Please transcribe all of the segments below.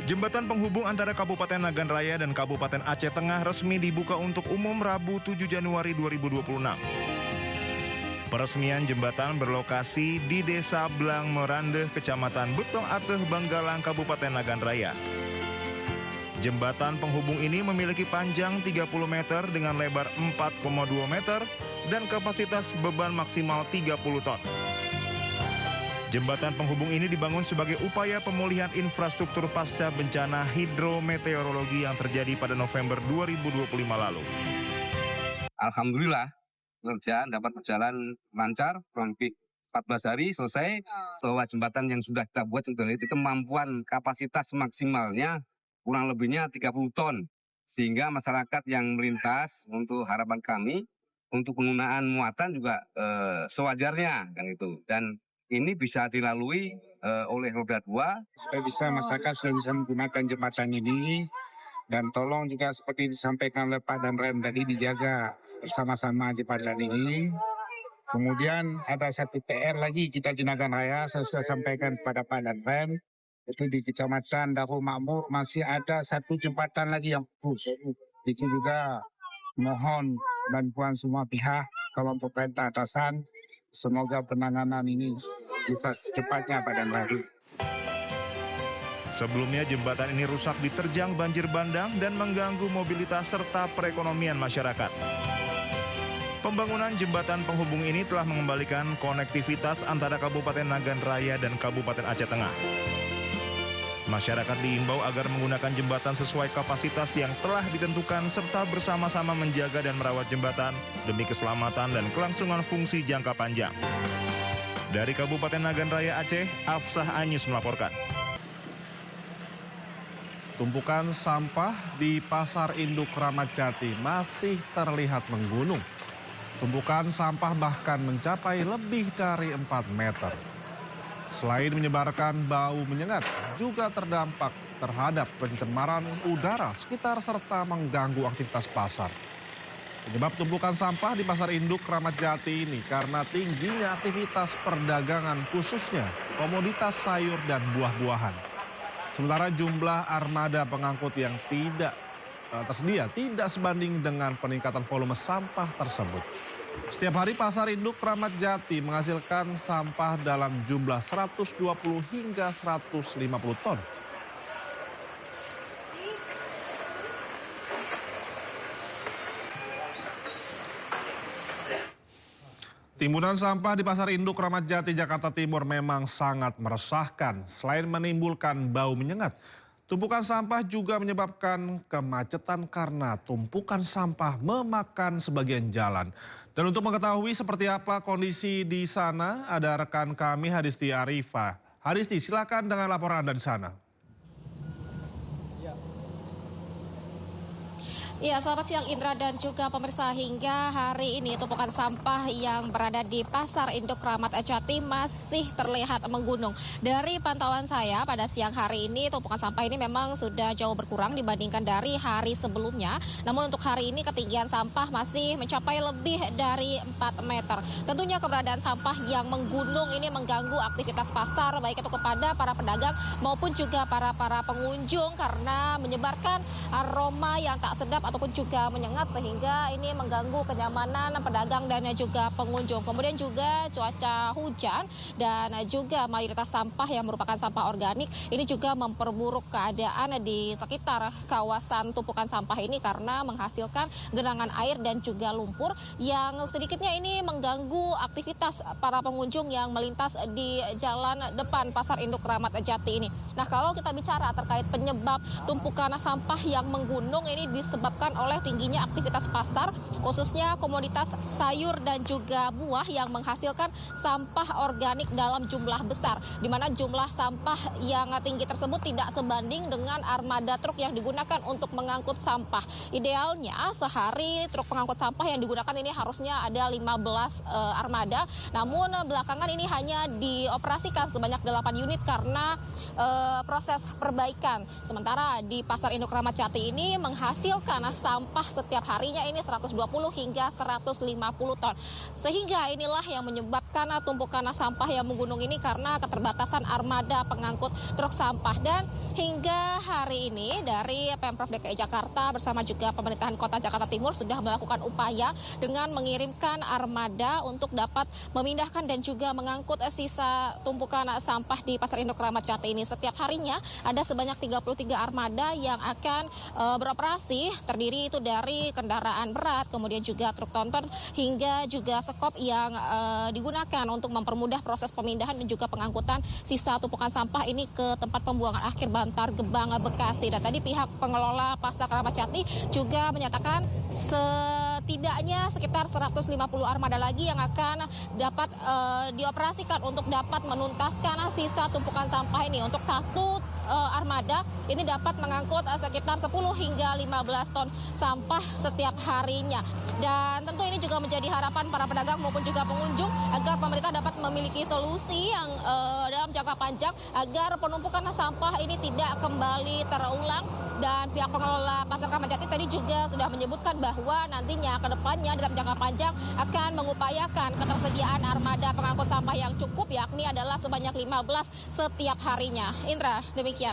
Jembatan penghubung antara Kabupaten Nagan Raya dan Kabupaten Aceh Tengah resmi dibuka untuk umum Rabu 7 Januari 2026. Peresmian jembatan berlokasi di Desa Blang Merandeh, Kecamatan Betong Ateh, Banggalang, Kabupaten Nagan Raya. Jembatan penghubung ini memiliki panjang 30 meter dengan lebar 4,2 meter dan kapasitas beban maksimal 30 ton. Jembatan penghubung ini dibangun sebagai upaya pemulihan infrastruktur pasca bencana hidrometeorologi yang terjadi pada November 2025 lalu. Alhamdulillah, kerjaan dapat berjalan lancar, kurang lebih 14 hari selesai. Bahwa jembatan yang sudah kita buat itu kemampuan kapasitas maksimalnya kurang lebihnya 30 ton. Sehingga masyarakat yang melintas, untuk harapan kami, untuk penggunaan muatan juga sewajarnya kan itu. Dan ini bisa dilalui oleh roda 2. Supaya bisa masyarakat sudah bisa menggunakan jembatan ini. Dan tolong juga seperti disampaikan oleh Pak Danrem tadi, dijaga bersama-sama jembatan ini. Kemudian ada satu PR lagi kita di Nagan Raya, saya sudah sampaikan kepada Pak Danrem. Itu di Kecamatan Darul Makmur masih ada satu jembatan lagi yang putus. Itu juga mohon bantuan semua pihak, kelompok perintah atasan. Semoga penanganan ini bisa secepatnya Pak Danrem. Sebelumnya jembatan ini rusak diterjang banjir bandang dan mengganggu mobilitas serta perekonomian masyarakat. Pembangunan jembatan penghubung ini telah mengembalikan konektivitas antara Kabupaten Nagan Raya dan Kabupaten Aceh Tengah. Masyarakat diimbau agar menggunakan jembatan sesuai kapasitas yang telah ditentukan serta bersama-sama menjaga dan merawat jembatan demi keselamatan dan kelangsungan fungsi jangka panjang. Dari Kabupaten Nagan Raya Aceh, Afsah Anyus melaporkan. Tumpukan sampah di Pasar Induk Kramat Jati masih terlihat menggunung. Tumpukan sampah bahkan mencapai lebih dari 4 meter. Selain menyebarkan bau menyengat, juga terdampak terhadap pencemaran udara sekitar serta mengganggu aktivitas pasar. Penyebab tumpukan sampah di Pasar Induk Kramat Jati ini karena tingginya aktivitas perdagangan, khususnya komoditas sayur dan buah-buahan. Sementara jumlah armada pengangkut yang tidak tersedia tidak sebanding dengan peningkatan volume sampah tersebut. Setiap hari Pasar Induk Kramat Jati menghasilkan sampah dalam jumlah 120 hingga 150 ton. Timbunan sampah di Pasar Induk Kramat Jati, Jakarta Timur memang sangat meresahkan. Selain menimbulkan bau menyengat, tumpukan sampah juga menyebabkan kemacetan karena tumpukan sampah memakan sebagian jalan. Dan untuk mengetahui seperti apa kondisi di sana, ada rekan kami Hadisti Arifa. Hadisti, silakan dengan laporan Anda di sana. Iya, selamat siang Indra dan juga pemirsa. Hingga hari ini tumpukan sampah yang berada di Pasar Induk Kramat Jati masih terlihat menggunung. Dari pantauan saya pada siang hari ini tumpukan sampah ini memang sudah jauh berkurang dibandingkan dari hari sebelumnya. Namun untuk hari ini ketinggian sampah masih mencapai lebih dari 4 meter. Tentunya keberadaan sampah yang menggunung ini mengganggu aktivitas pasar, baik itu kepada para pedagang maupun juga para pengunjung karena menyebarkan aroma yang tak sedap ataupun juga menyengat sehingga ini mengganggu kenyamanan pedagang dan juga pengunjung. Kemudian juga cuaca hujan dan juga mayoritas sampah yang merupakan sampah organik ini juga memperburuk keadaan di sekitar kawasan tumpukan sampah ini karena menghasilkan genangan air dan juga lumpur yang sedikitnya ini mengganggu aktivitas para pengunjung yang melintas di jalan depan Pasar Induk Kramat Jati ini. Nah, kalau kita bicara terkait penyebab tumpukan sampah yang menggunung ini disebabkan oleh tingginya aktivitas pasar, khususnya komoditas sayur dan juga buah yang menghasilkan sampah organik dalam jumlah besar, di mana jumlah sampah yang tinggi tersebut tidak sebanding dengan armada truk yang digunakan untuk mengangkut sampah. Idealnya sehari truk pengangkut sampah yang digunakan ini harusnya ada 15 armada, namun belakangan ini hanya dioperasikan sebanyak 8 unit karena proses perbaikan. Sementara di Pasar Induk Kramat Jati ini menghasilkan sampah setiap harinya ini 120 hingga 150 ton. Sehingga inilah yang menyebabkan tumpukan sampah yang menggunung ini karena keterbatasan armada pengangkut truk sampah. Dan hingga hari ini dari Pemprov DKI Jakarta bersama juga pemerintahan Kota Jakarta Timur sudah melakukan upaya dengan mengirimkan armada untuk dapat memindahkan dan juga mengangkut sisa tumpukan sampah di Pasar Induk Kramat Jati ini. Setiap harinya ada sebanyak 33 armada yang akan beroperasi, terdiri itu dari kendaraan berat, kemudian juga truk tonton hingga juga sekop yang digunakan untuk mempermudah proses pemindahan dan juga pengangkutan sisa tumpukan sampah ini ke tempat pembuangan akhir Bantar Gebang, Bekasi. Dan tadi pihak pengelola Pasar Kramat Jati juga menyatakan setidaknya sekitar 150 armada lagi yang akan dapat dioperasikan untuk dapat menuntaskan sisa tumpukan sampah ini. Untuk satu armada ini dapat mengangkut sekitar 10 hingga 15 ton sampah setiap harinya. Dan tentu ini juga menjadi harapan para pedagang maupun juga pengunjung agar pemerintah dapat memiliki solusi yang dalam jangka panjang agar penumpukan sampah ini tidak kembali terulang. Dan pihak pengelola Pasar Kramat Jati tadi juga sudah menyebutkan bahwa nantinya ke depannya dalam jangka panjang akan mengupayakan ketersediaan armada pengangkut sampah yang cukup, yakni adalah sebanyak 15 setiap harinya. Indra, demikian.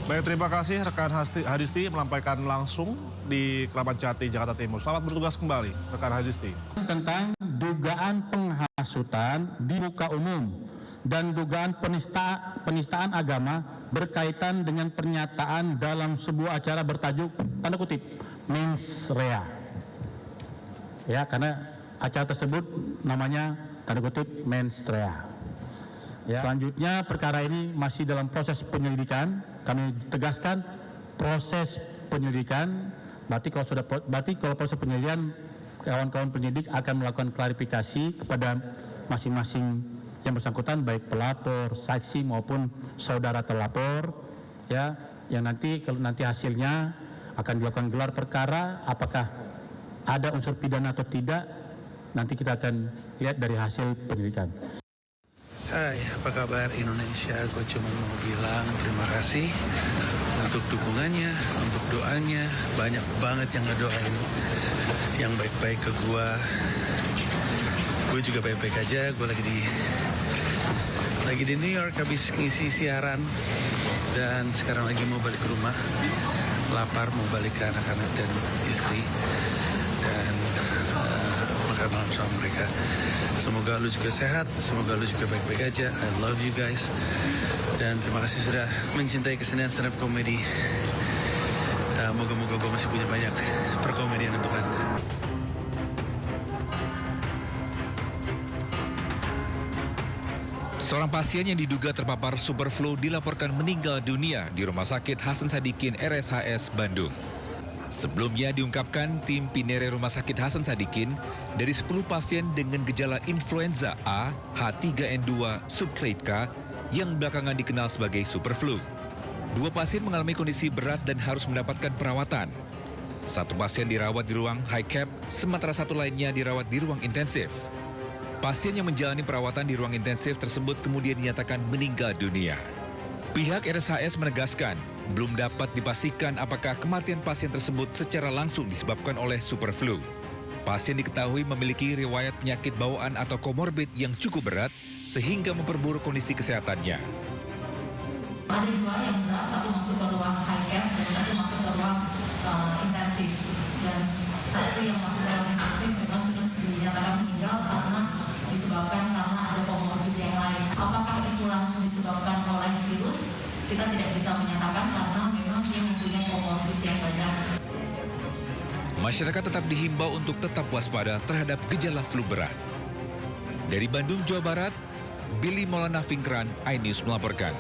Baik, terima kasih rekan Hadisti melampaikan langsung di Kramat Jati, Jakarta Timur. Selamat bertugas kembali, rekan Hadisti. Tentang dugaan penghasutan di muka umum dan dugaan penistaan agama berkaitan dengan pernyataan dalam sebuah acara bertajuk tanda kutip mens rea. Ya, karena acara tersebut namanya tanda kutip mens rea. Ya. Selanjutnya perkara ini masih dalam proses penyelidikan. Kami tegaskan proses penyelidikan. Berarti kalau proses penyelidikan, kawan-kawan penyidik akan melakukan klarifikasi kepada masing-masing yang bersangkutan, baik pelapor, saksi maupun saudara terlapor, ya, yang nanti kalau nanti hasilnya akan dilakukan gelar perkara, apakah ada unsur pidana atau tidak, nanti kita akan lihat dari hasil penyelidikan. Hai, apa kabar Indonesia? Gue cuma mau bilang terima kasih untuk dukungannya, untuk doanya. Banyak banget yang ngedoain yang baik-baik ke gue. Gue juga baik-baik aja. Gue lagi di New York habis ngisi siaran dan sekarang lagi mau balik ke rumah. Lapar, mau balik ke anak-anak dan istri dan makan malam sama mereka. Semoga lu juga sehat, semoga lu juga baik-baik aja. I love you guys. Dan terima kasih sudah mencintai kesenian stand up comedy. Moga-moga gue masih punya banyak perkomedian untuk Anda. Seorang pasien yang diduga terpapar superflu dilaporkan meninggal dunia di Rumah Sakit Hasan Sadikin RSHS Bandung. Sebelumnya diungkapkan tim Pinere Rumah Sakit Hasan Sadikin dari 10 pasien dengan gejala influenza A, H3N2, subclade K yang belakangan dikenal sebagai superflu. 2 pasien mengalami kondisi berat dan harus mendapatkan perawatan. 1 pasien dirawat di ruang high cap, sementara 1 lainnya dirawat di ruang intensif. Pasien yang menjalani perawatan di ruang intensif tersebut kemudian dinyatakan meninggal dunia. Pihak RSHS menegaskan, belum dapat dipastikan apakah kematian pasien tersebut secara langsung disebabkan oleh superflu. Pasien diketahui memiliki riwayat penyakit bawaan atau komorbid yang cukup berat sehingga memperburuk kondisi kesehatannya. Ada 2 yang berat, 1 masuk ke ruang high cap dan 1 masuk ke ruang intensif. Dan 1 yang masuk ke ruang intensif memang terus dinyatakan meninggal karena disebabkan karena ada komorbid yang lain. Apakah itu langsung disebabkan oleh virus? Kita tidak bisa menyatakan karena memang dia mempunyai komorbid yang banyak. Masyarakat tetap dihimbau untuk tetap waspada terhadap gejala flu berat. Dari Bandung, Jawa Barat, Billy Maulana Fingran, iNews melaporkan.